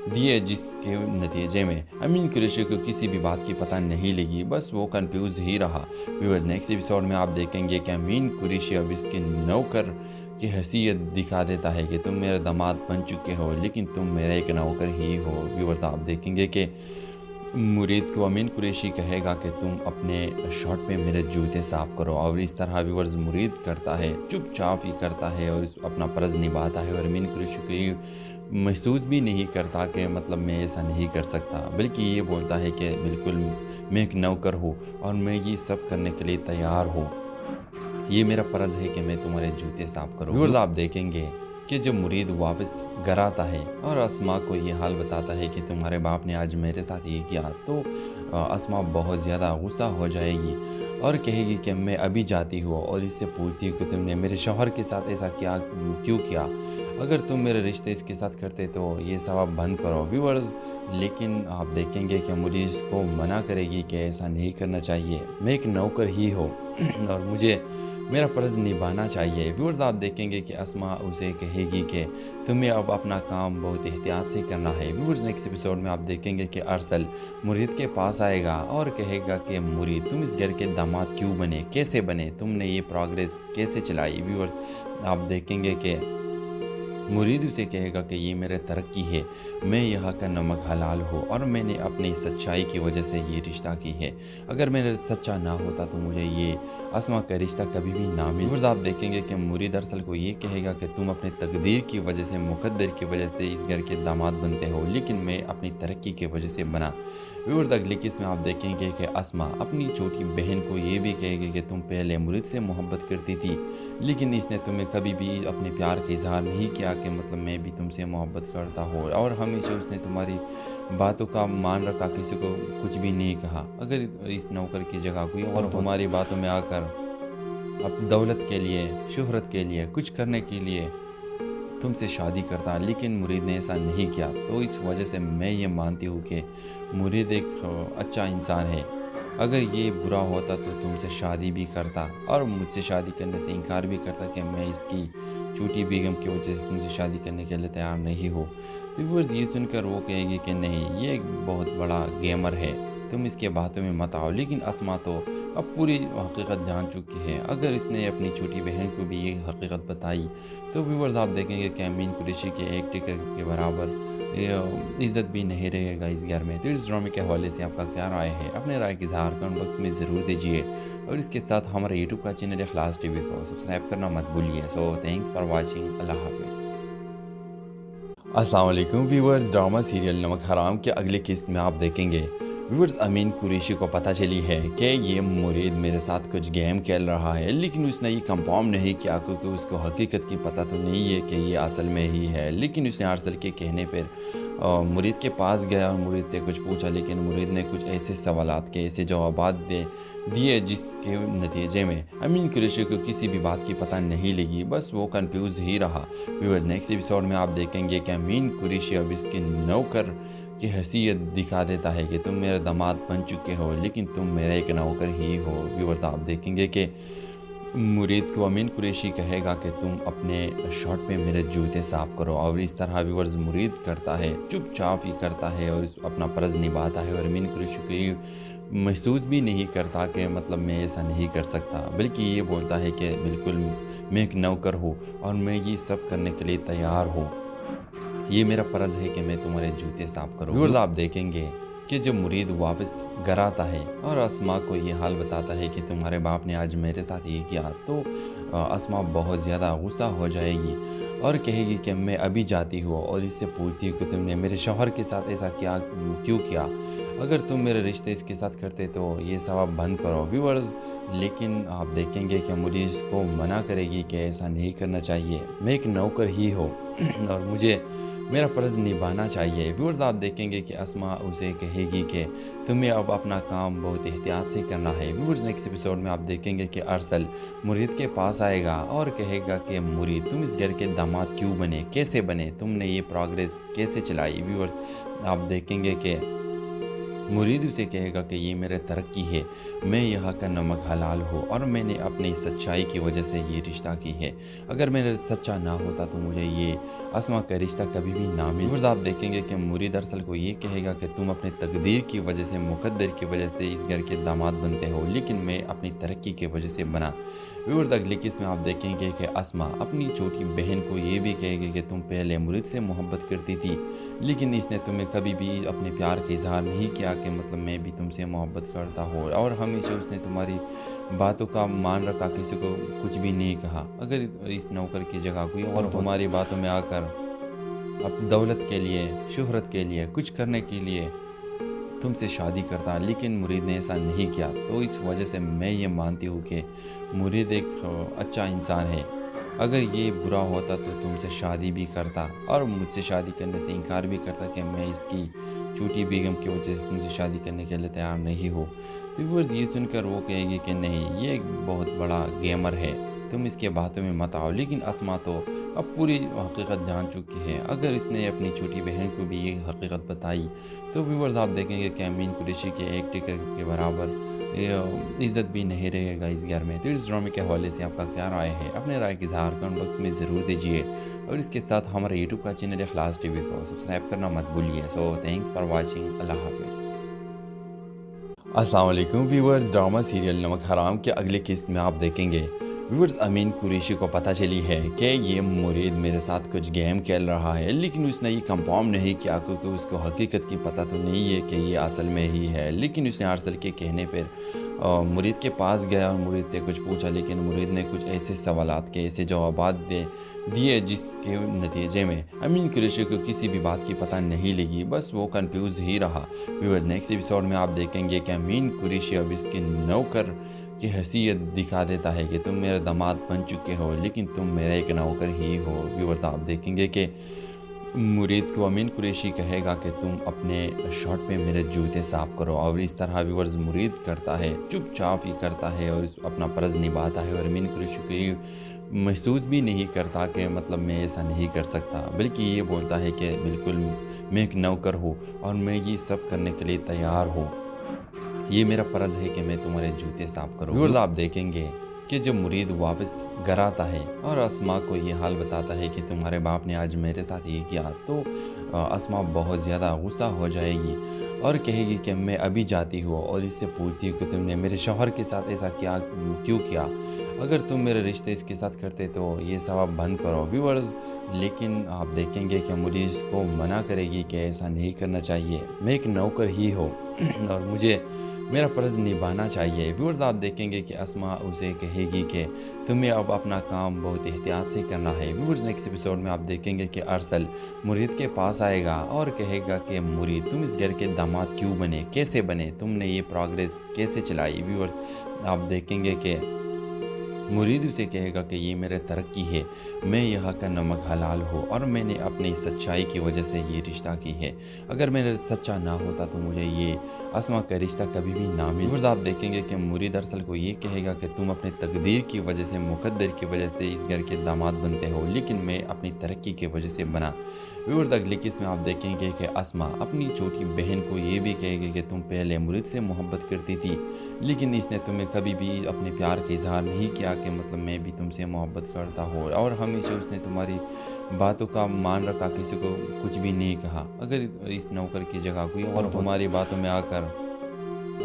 दिए जिसके नतीजे में अमीन कुरैशी को किसी भी बात की पता नहीं लगी, बस वो कंफ्यूज ही रहा। व्यूअर्स, नेक्स्ट एपिसोड में आप देखेंगे कि अमीन कुरैशी अब इसके नौकर की हैसियत दिखा देता है कि तुम मेरे दामाद बन चुके हो, लेकिन तुम मेरा एक नौकर ही हो। व्यूअर्स, आप देखेंगे कि मुरीद को अमीन कुरैशी कहेगा कि तुम अपने शर्ट पे मेरे जूते साफ़ करो, और इस तरह व्यूअर्स मुरीद करता है, चुपचाप ही करता है और अपना फ़र्ज़ निभाता है, और अमीन कुरैशी को ये महसूस भी नहीं करता कि मतलब मैं ऐसा नहीं कर सकता, बल्कि ये बोलता है कि बिल्कुल मैं एक नौकर हूँ और मैं ये सब करने के लिए तैयार हूँ, ये मेरा फ़र्ज़ है कि मैं तुम्हारे जूते साफ़ करूँ। व्यूअर्स, आप देखेंगे कि जब मुरीद वापस घर आता है और अस्मा को ये हाल बताता है कि तुम्हारे बाप ने आज मेरे साथ ये किया, तो अस्मा बहुत ज़्यादा गुस्सा हो जाएगी और कहेगी कि मैं अभी जाती हूँ और इससे पूछती हूँ कि तुमने मेरे शौहर के साथ ऐसा क्यों किया, अगर तुम मेरे रिश्ते इसके साथ करते तो ये सब बंद करो। व्यूअर्स, लेकिन आप देखेंगे कि मुरीद इसको मना करेगी कि ऐसा नहीं करना चाहिए, मैं एक नौकर ही हूँ और मुझे मेरा फ़र्ज़ निभाना चाहिए। व्यूअर्स, आप देखेंगे कि अस्मा उसे कहेगी कि तुम्हें अब अपना काम बहुत एहतियात से करना है। व्यूअर्स, नेक्स्ट एपिसोड में आप देखेंगे कि अरसल मुरीद के पास आएगा और कहेगा कि मुरीद, तुम इस घर के दामाद क्यों बने, कैसे बने, तुमने ये प्रोग्रेस कैसे चलाई। व्यूअर्स, आप देखेंगे कि मुरीद उसे कहेगा कि ये मेरा तरक्की है, मैं यहाँ का नमक हलाल हूँ और मैंने अपनी सच्चाई की वजह से ये रिश्ता की है। अगर मेरा सच्चा ना होता तो मुझे ये अस्मा का रिश्ता कभी भी ना मिलता। आप देखेंगे कि मुरीद अरसल को ये कहेगा कि तुम अपनी तकदीर की वजह से, मुकद्दर की वजह से इस घर के दामाद बनते हो, लेकिन मैं अपनी तरक्की की वजह से बना। व्यूअर्स, अगली किस्त में आप देखेंगे कि अस्मा अपनी छोटी बहन को ये भी कहेगी कि तुम पहले मुरीद से मोहब्बत करती थी, लेकिन इसने तुम्हें कभी भी अपने प्यार का इजहार नहीं किया कि मतलब मैं भी तुमसे मोहब्बत करता हूँ, और हमेशा उसने तुम्हारी बातों का मान रखा, किसी को कुछ भी नहीं कहा। अगर इस नौकर की जगह कोई और तुम्हारी बातों में आकर अब दौलत के लिए, शोहरत के लिए, कुछ करने के लिए तुमसे शादी करता, लेकिन मुरीद ने ऐसा नहीं किया, तो इस वजह से मैं ये मानती हूँ कि मुरीद एक अच्छा इंसान है। अगर ये बुरा होता तो तुमसे शादी भी करता और मुझसे शादी करने से इनकार भी करता कि मैं इसकी छोटी बेगम की वजह से तुमसे शादी करने के लिए तैयार नहीं हो। तो व्यूअर्स, ये सुनकर वो कहेगी कि नहीं, ये एक बहुत बड़ा गेमर है, तुम इसके बातों में मत आओ। लेकिन अस्मा तो अब पूरी हकीकत जान चुकी है। अगर इसने अपनी छोटी बहन को भी ये हकीकत बताई तो व्यूअर्स, आप देखेंगे कि अमीन कुरैशी के एक टिकट के बराबर इज़्ज़त भी नहीं रहेगा इस घर में। तो इस ड्रामे के हवाले से आपका क्या राय है? अपने राय की इज़हार कमेंट बॉक्स में ज़रूर दीजिए, और इसके साथ हमारे यूट्यूब का चैनल इखलास टीवी को सब्सक्राइब करना मत भूलिए। So thanks for watching. अल्लाह हाफ़िज़। अस्सलाम वालेकुम व्यूअर्स, ड्रामा सीरियल नमक हराम के अगली किस्त में आप देखेंगे व्यूअर्स अमीन कुरैशी को पता चली है कि ये मुरीद मेरे साथ कुछ गेम खेल रहा है, लेकिन उसने ये कंफर्म नहीं किया क्योंकि उसको हकीकत की पता तो नहीं है कि ये असल में ही है। लेकिन उसने अरसल के कहने पर मुरीद के पास गया और मुरीद से कुछ पूछा, लेकिन मुरीद ने कुछ ऐसे सवालात के ऐसे जवाबात दिए जिसके नतीजे में अमीन कुरैशी को किसी भी बात की पता नहीं लगी, बस वो कंफ्यूज ही रहा। व्यूअर्स नेक्स्ट एपिसोड में आप देखेंगे कि अमीन कुरैशी अब इसके नौकर की हैसियत दिखा देता है कि तुम मेरे दामाद बन चुके हो, लेकिन तुम मेरा एक नौकर ही हो। व्यूअर्स आप देखेंगे कि मुरीद को अमीन कुरैशी कहेगा कि तुम अपने शर्ट पे मेरे जूते साफ़ करो, और इस तरह व्यूअर्स मुरीद करता है, चुपचाप ही करता है और अपना फ़र्ज़ निभाता है। और अमीन कुरैशी को ये महसूस भी नहीं करता कि मतलब मैं ऐसा नहीं कर सकता, बल्कि ये बोलता है कि बिल्कुल मैं एक नौकर हूँ और मैं ये सब करने के लिए तैयार हूँ। ये मेरा फ़र्ज़ है कि मैं तुम्हारे जूते साफ़ करूँ। व्यूअर्स आप देखेंगे कि जब मुरीद वापस घर आता है और अस्मा को ये हाल बताता है कि तुम्हारे बाप ने आज मेरे साथ ये किया, तो अस्मा बहुत ज़्यादा गुस्सा हो जाएगी और कहेगी कि मैं अभी जाती हूँ और इससे पूछती हूँ कि तुमने मेरे शौहर के साथ ऐसा क्यों किया, अगर तुम मेरे रिश्ते इसके साथ करते तो ये सब बंद करो। व्यूअर्स लेकिन आप देखेंगे कि मुरीद इसको मना करेगी कि ऐसा नहीं करना चाहिए, मैं एक नौकर ही हूँ और मुझे मेरा फ़र्ज़ निभाना चाहिए। व्यूअर्स आप देखेंगे कि अस्मा उसे कहेगी कि तुम्हें अब अपना काम बहुत एहतियात से करना है। व्यूअर्स नेक्स्ट एपिसोड में आप देखेंगे कि अरसल मुरीद के पास आएगा और कहेगा कि मुरीद तुम इस घर के दामाद क्यों बने, कैसे बने, तुमने ये प्रोग्रेस कैसे चलाई। व्यूअर्स आप देखेंगे कि मुरीद उसे कहेगा कि ये मेरे तरक्की है, मैं यहाँ का नमक हलाल हूँ और मैंने अपनी सच्चाई की वजह से ये रिश्ता की है, अगर मेरा सच्चा ना होता तो मुझे ये अस्मा का रिश्ता कभी भी ना मिलता। आप देखेंगे कि मुरीद अरसल को ये कहेगा कि तुम अपनी तकदीर की वजह से, मुकद्दर की वजह से इस घर के दामाद बनते हो, लेकिन मैं अपनी तरक्की की वजह से बना। व्यूअर्स अगले किस में आप देखेंगे कि अस्मा अपनी छोटी बहन को ये भी कहेगी कि तुम पहले मुरीद से मोहब्बत करती थी, लेकिन इसने तुम्हें कभी भी अपने प्यार का इजहार नहीं किया कि मतलब मैं भी तुमसे मोहब्बत करता हूँ, और हमेशा उसने तुम्हारी बातों का मान रखा, किसी को कुछ भी नहीं कहा। अगर इस नौकर की जगह कोई और तुम्हारी बातों में आकर अब दौलत के लिए, शोहरत के लिए, कुछ करने के लिए तुमसे शादी करता, लेकिन मुरीद ने ऐसा नहीं किया, तो इस वजह से मैं ये मानती हूँ कि मुरीद एक अच्छा इंसान है। अगर ये बुरा होता तो तुमसे शादी भी करता और मुझसे शादी करने से इनकार भी करता कि मैं इसकी छोटी बेगम की वजह से तुमसे शादी करने के लिए तैयार नहीं हो। तो व्यूअर्स ये सुनकर वो कहेगी कि नहीं, ये एक बहुत बड़ा गेमर है, तुम इसके बातों में मत आओ। लेकिन अस्मा तो अब पूरी हकीकत जान चुकी है, अगर इसने अपनी छोटी बहन को भी ये हकीकत बताई तो व्यूअर्स आप देखेंगे कि अमीन कुरैशी के एक टिकट के बराबर इज़्ज़त भी नहीं रहेगा इस घर में। तो इस ड्रामे के हवाले से आपका क्या राय है, अपने राय की इज़हार कमेंट बॉक्स में ज़रूर दीजिए, और इसके साथ हमारे यूट्यूब का चैनल इखलास टीवी को सब्सक्राइब करना मत भूलिए। सो थैंक्स फॉर वॉचिंग, अल्लाह हाफिज़। अस्सलाम वालेकुम व्यूअर्स, ड्रामा सीरियल नमक हराम के अगले किस्त में आप देखेंगे व्यूअर्स अमीन कुरैशी को पता चली है कि ये मुरीद मेरे साथ कुछ गेम खेल रहा है, लेकिन उसने ये कंफर्म नहीं किया क्योंकि उसको हकीकत की पता तो नहीं है कि ये असल में ही है। लेकिन उसने अरसल के कहने पर मुरीद के पास गया और मुरीद से कुछ पूछा, लेकिन मुरीद ने कुछ ऐसे सवालात के ऐसे जवाबात दिए जिसके नतीजे में अमीन कुरैशी को किसी भी बात की पता नहीं लगी, बस वो कंफ्यूज ही रहा। व्यूअर्स नेक्स्ट एपिसोड में आप देखेंगे कि अमीन कुरैशी अब इसके नौकर की हैसियत दिखा देता है कि तुम मेरे दामाद बन चुके हो, लेकिन तुम मेरा एक नौकर ही हो। व्यूअर्स आप देखेंगे कि मुरीद को अमीन कुरैशी कहेगा कि तुम अपने शर्ट पे मेरे जूते साफ़ करो, और इस तरह व्यूअर्स मुरीद करता है, चुपचाप ही करता है और अपना फ़र्ज़ निभाता है। और अमीन कुरैशी को ये महसूस भी नहीं करता कि मतलब मैं ऐसा नहीं कर सकता, बल्कि ये बोलता है कि बिल्कुल मैं एक नौकर हूँ और मैं ये सब करने के लिए तैयार हूँ, ये मेरा फ़र्ज़ है कि मैं तुम्हारे जूते साफ़ करूँ। व्यूअर्स आप देखेंगे कि जब मुरीद वापस घर आता है और अस्मा को ये हाल बताता है कि तुम्हारे बाप ने आज मेरे साथ ये किया, तो अस्मा बहुत ज़्यादा गुस्सा हो जाएगी और कहेगी कि मैं अभी जाती हूँ और इससे पूछती हूँ कि तुमने मेरे शौहर के साथ ऐसा क्यों किया, अगर तुम मेरे रिश्ते इसके साथ करते तो ये सब बंद करो। व्यूअर्स लेकिन आप देखेंगे कि मुरीद इसको मना करेगी कि ऐसा नहीं करना चाहिए, मैं एक नौकर ही हूँ और मुझे मेरा फ़र्ज़ निभाना चाहिए। व्यूअर्स आप देखेंगे कि अस्मा उसे कहेगी कि तुम्हें अब अपना काम बहुत एहतियात से करना है। व्यूअर्स नेक्स्ट एपिसोड में आप देखेंगे कि अरसल मुरीद के पास आएगा और कहेगा कि मुरीद तुम इस घर के दामाद क्यों बने, कैसे बने, तुमने ये प्रोग्रेस कैसे चलाई। व्यूअर्स आप देखेंगे कि मुरीद उसे कहेगा कि ये मेरे तरक्की है, मैं यहाँ का नमक हलाल हो और मैंने अपनी सच्चाई की वजह से ये रिश्ता की है। अगर मैं सच्चा ना होता तो मुझे ये अस्मा का रिश्ता कभी भी ना मिलता। आप देखेंगे कि मुरीद अरसल को ये कहेगा कि तुम अपनी तकदीर की वजह से, मुकद्दर की वजह से इस घर के दामाद बनते हो, लेकिन मैं अपनी तरक्की की वजह से बना। व्यूअर्स अगली किस्त में आप देखेंगे कि अस्मा अपनी छोटी बहन को ये भी कहेगी कि तुम पहले मुरीद से मोहब्बत करती थी, लेकिन इसने तुम्हें कभी भी अपने प्यार का इजहार नहीं किया कि मतलब मैं भी तुमसे मोहब्बत करता हूँ, और हमेशा उसने तुम्हारी बातों का मान रखा, किसी को कुछ भी नहीं कहा। अगर इस नौकर की जगह कोई और तुम्हारी बातों में आकर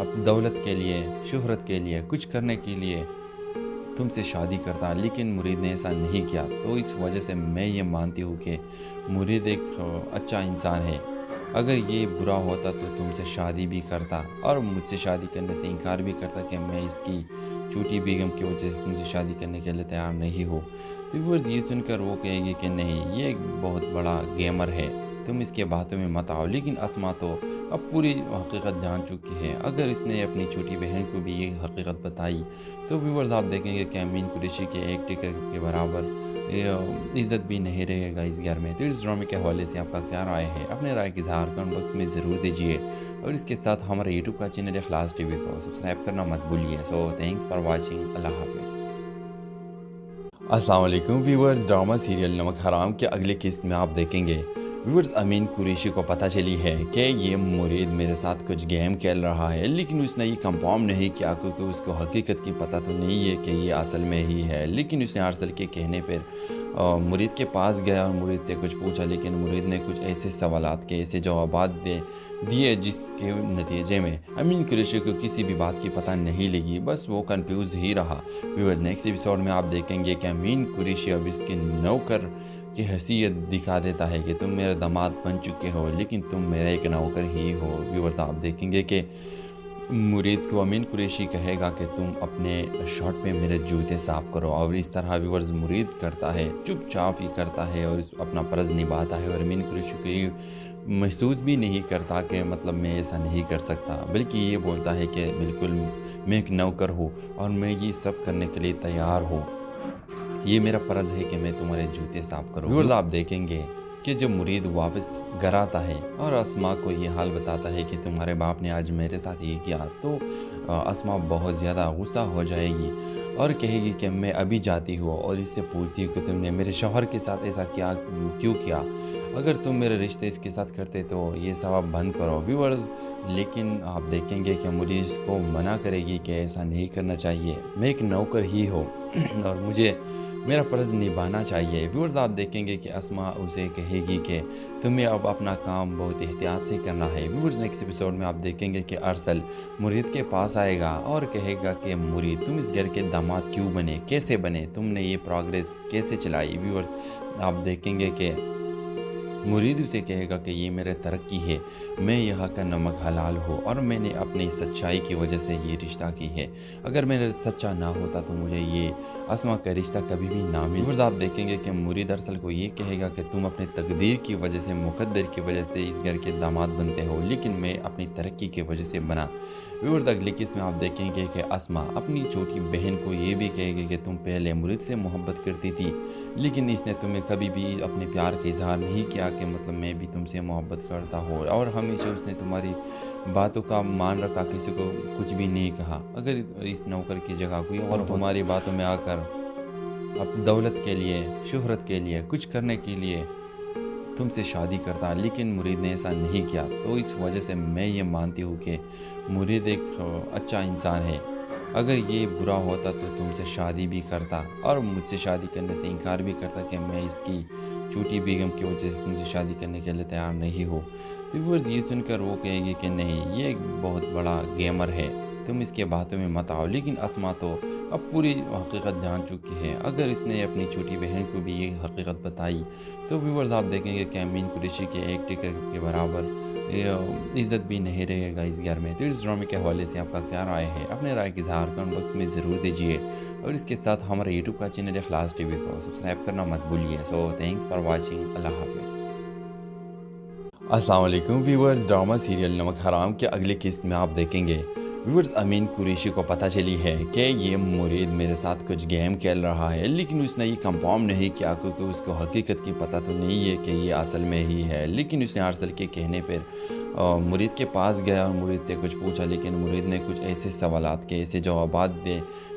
अब दौलत के लिए, शोहरत के लिए, कुछ करने के लिए तुमसे शादी करता, लेकिन मुरीद ने ऐसा नहीं किया, तो इस वजह से मैं ये मानती हूँ कि मुरीद एक अच्छा इंसान है। अगर ये बुरा होता तो तुमसे शादी भी करता और मुझसे शादी करने से इनकार भी करता कि मैं इसकी छोटी बेगम की वजह से तुमसे शादी करने के लिए तैयार नहीं हो। तो व्यूअर्स ये सुनकर वो कहेगी कि नहीं, ये एक बहुत बड़ा गेमर है, तुम इसके बातों में मत आओ। लेकिन अस्मा तो अब पूरी हकीकत जान चुकी है। अगर इसने अपनी छोटी बहन को भी ये हकीकत बताई तो व्यूअर्स आप देखेंगे कि अमीन कुरैशी के एक टिकट के बराबर इज़्ज़त भी नहीं रहेगा इस घर में। तो इस ड्रामे के हवाले से आपका क्या राय है, अपने राय की इज़हार कमेंट बॉक्स में ज़रूर दीजिए, और इसके साथ हमारे यूट्यूब का चैनल इखलास टीवी को सब्सक्राइब करना मत भूलिए। सो थैंक्स फॉर वॉचिंग, अल्लाह हाफ़िज़। अस्सलाम वालेकुम व्यूअर्स, ड्रामा सीरियल नमक हराम के अगले किस्त में आप देखेंगे व्यूअर्स अमीन कुरैशी को पता चली है कि ये मुरीद मेरे साथ कुछ गेम खेल रहा है, लेकिन उसने ये कंफर्म नहीं किया क्योंकि उसको हकीकत की पता तो नहीं है कि ये असल में ही है। लेकिन उसने अरसल के कहने पर मुरीद के पास गया और मुरीद से कुछ पूछा, लेकिन मुरीद ने कुछ ऐसे सवालात के ऐसे जवाबात दिए जिसके नतीजे में अमीन कुरैशी को किसी भी बात की पता नहीं लगी, बस वो कंफ्यूज ही रहा। व्यूअर्स नेक्स्ट एपिसोड में आप देखेंगे कि अमीन कुरैशी अब इसके नौकर की हैसियत दिखा देता है कि तुम मेरे दामाद बन चुके हो, लेकिन तुम मेरा एक नौकर ही हो। व्यूअर्स आप देखेंगे कि मुरीद को अमीन कुरैशी कहेगा कि तुम अपने शर्ट पे मेरे जूते साफ़ करो, और इस तरह व्यूअर्स मुरीद करता है, चुपचाप ही करता है और अपना फ़र्ज़ निभाता है, और अमीन कुरैशी को ये महसूस भी नहीं करता कि मतलब मैं ऐसा नहीं कर सकता, बल्कि ये बोलता है कि बिल्कुल मैं एक नौकर हूँ और मैं ये सब करने के लिए तैयार हूँ, ये मेरा फ़र्ज़ है कि मैं तुम्हारे जूते साफ़ करूँ। व्यूअर्स आप देखेंगे कि जब मुरीद वापस घर आता है और अस्मा को ये हाल बताता है कि तुम्हारे बाप ने आज मेरे साथ ये किया, तो अस्मा बहुत ज़्यादा गुस्सा हो जाएगी और कहेगी कि मैं अभी जाती हूँ और इससे पूछती हूँ कि तुमने मेरे शौहर के साथ ऐसा क्यों किया, अगर तुम मेरे रिश्ते इसके साथ करते तो ये सब बंद करो। व्यूअर्स लेकिन आप देखेंगे कि मुरीद इसको मना करेगी कि ऐसा नहीं करना चाहिए, मैं एक नौकर ही हूँ और मुझे मेरा फ़र्ज़ निभाना चाहिए। व्यूअर्स आप देखेंगे कि अस्मा उसे कहेगी कि तुम्हें अब अपना काम बहुत एहतियात से करना है। व्यूअर्स नेक्स्ट एपिसोड में आप देखेंगे कि अरसल मुरीद के पास आएगा और कहेगा कि मुरीद तुम इस घर के दामाद क्यों बने, कैसे बने, तुमने ये प्रोग्रेस कैसे चलाई। व्यूअर्स आप देखेंगे कि मुरीद उसे कहेगा कि ये मेरे तरक्की है, मैं यहाँ का नमक हलाल हो और मैंने अपनी सच्चाई की वजह से ये रिश्ता की है। अगर मैं सच्चा ना होता तो मुझे ये अस्मा का रिश्ता कभी भी ना मिलता। आप देखेंगे कि मुरीद अरसल को ये कहेगा कि तुम अपनी तकदीर की वजह से, मुकद्दर की वजह से इस घर के दामाद बनते हो, लेकिन मैं अपनी तरक्की की वजह से बना। व्यूअर्स अगली किस्त में आप देखेंगे कि अस्मा अपनी छोटी बहन को ये भी कहेगी कि तुम पहले मुरीद से मोहब्बत करती थी, लेकिन इसने तुम्हें कभी भी अपने प्यार का इजहार नहीं किया कि मतलब मैं भी तुमसे मोहब्बत करता हूँ, और हमेशा उसने तुम्हारी बातों का मान रखा, किसी को कुछ भी नहीं कहा। अगर इस नौकर की जगह कोई और तुम्हारी बातों में आकर अब दौलत के लिए, शोहरत के लिए, कुछ करने के लिए तुमसे शादी करता, लेकिन मुरीद ने ऐसा नहीं किया, तो इस वजह से मैं ये मानती हूँ कि मुरीद एक अच्छा इंसान है। अगर ये बुरा होता तो तुमसे शादी भी करता और मुझसे शादी करने से इनकार भी करता कि मैं इसकी छोटी बेगम की वजह से तुमसे शादी करने के लिए तैयार नहीं हो। तो व्यूअर्स ये सुनकर वो कहेगी कि नहीं, ये एक बहुत बड़ा गेमर है, तुम इसके बातों में मत आओ। लेकिन अस्मा तो अब पूरी हकीकत जान चुकी है। अगर इसने अपनी छोटी बहन को भी ये हकीकत बताई तो व्यूवर्स आप देखेंगे कि अमीन कुरैशी के एक टिकट के बराबर इज़्ज़त भी नहीं रहेगा इस घर में। तो इस ड्रामे के हवाले से आपका क्या राय है? अपने राय की इज़हार कमेंट बॉक्स में ज़रूर दीजिए और इसके साथ हमारे यूट्यूब का चैनल इखलास टीवी को सब्सक्राइब करना मत भूलिए। So thanks for watching. अल्लाह हाफ़िज़। अस्सलाम वालेकुम व्यूवर्स, ड्रामा सीरियल नमक हराम के अगली किस्त में आप देखेंगे व्यूवर्स अमीन कुरैशी को पता चली है कि ये मुरीद मेरे साथ कुछ गेम खेल रहा है, लेकिन उसने ये कंफर्म नहीं किया क्योंकि उसको हकीकत की पता तो नहीं है कि ये असल में ही है। लेकिन उसने अरसल के कहने पर मुरीद के पास गया और मुरीद से कुछ पूछा, लेकिन मुरीद ने कुछ ऐसे सवालात के ऐसे जवाबात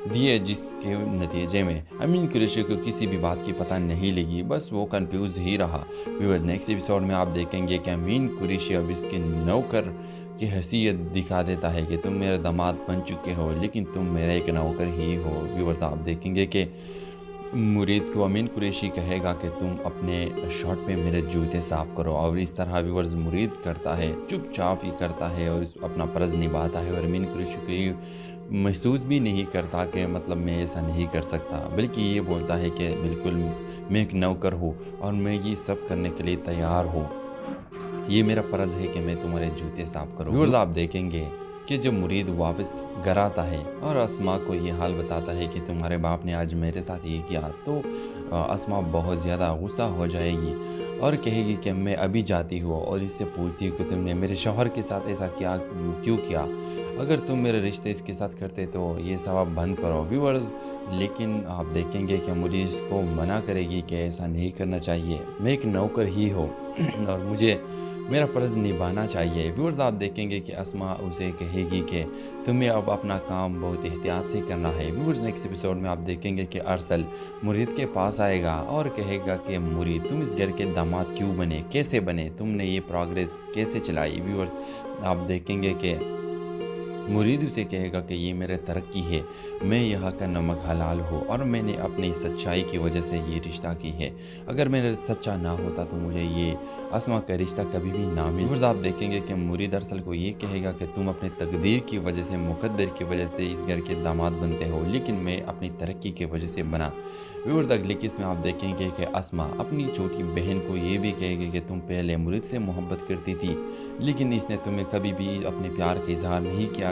दिए जिसके नतीजे में अमीन कुरैशी को किसी भी बात की पता नहीं लगी, बस वो कंफ्यूज ही रहा। व्यूअर्स नेक्स्ट एपिसोड में आप देखेंगे कि अमीन कुरैशी अब इसके नौकर की हैसियत दिखा देता है कि तुम मेरे दामाद बन चुके हो लेकिन तुम मेरा एक नौकर ही हो। व्यूअर्स आप देखेंगे कि मुरीद को अमीन कुरैशी कहेगा कि तुम अपने शॉट पे मेरे जूते साफ़ करो, और इस तरह व्यूअर्स मुरीद करता है, चुपचाप ही करता है और अपना फ़र्ज़ निभाता है। और अमीन कुरैशी को महसूस भी नहीं करता कि मतलब मैं ऐसा नहीं कर सकता, बल्कि ये बोलता है कि बिल्कुल मैं एक नौकर हूँ और मैं ये सब करने के लिए तैयार हूँ। ये मेरा फ़र्ज़ है कि मैं तुम्हारे जूते साफ़ करूँ। व्यूअर्स आप देखेंगे कि जब मुरीद वापस घर आता है और अस्मा को ये हाल बताता है कि तुम्हारे बाप ने आज मेरे साथ ये किया, तो अस्मा बहुत ज़्यादा गुस्सा हो जाएगी और कहेगी कि मैं अभी जाती हूँ और इससे पूछती हूँ कि तुमने मेरे शौहर के साथ ऐसा क्यों किया? अगर तुम मेरे रिश्ते इसके साथ करते तो ये सब बंद करो। व्यूअर्स लेकिन आप देखेंगे कि मुरीद इसको मना करेगी कि ऐसा नहीं करना चाहिए, मैं एक नौकर ही हूँ और मुझे मेरा फ़र्ज़ निभाना चाहिए। व्यूअर्स आप देखेंगे कि अस्मा उसे कहेगी कि तुम्हें अब अपना काम बहुत एहतियात से करना है। व्यूअर्स नेक्स्ट एपिसोड में आप देखेंगे कि अरसल मुरीद के पास आएगा और कहेगा कि मुरीद तुम इस घर के दामाद क्यों बने, कैसे बने, तुमने ये प्रोग्रेस कैसे चलाई? व्यूअर्स आप देखेंगे कि मुरीद उसे कहेगा कि ये मेरे तरक्की है, मैं यहाँ का नमक हलाल हूँ और मैंने अपनी सच्चाई की वजह से ये रिश्ता की है। अगर मेरा सच्चा ना होता तो मुझे ये अस्मा का रिश्ता कभी भी ना मिलता। आप देखेंगे कि मुरीद अरसल को ये कहेगा कि तुम अपनी तकदीर की वजह से, मुकद्दर की वजह से इस घर के दामाद बनते हो, लेकिन मैं अपनी तरक्की की वजह से बना। व्यूअर्स अगली किस्त में आप देखेंगे कि अस्मा अपनी छोटी बहन को ये भी कहेगी कि तुम पहले मुरीद से मोहब्बत करती थी, लेकिन इसने तुम्हें कभी भी अपने प्यार का इजहार नहीं किया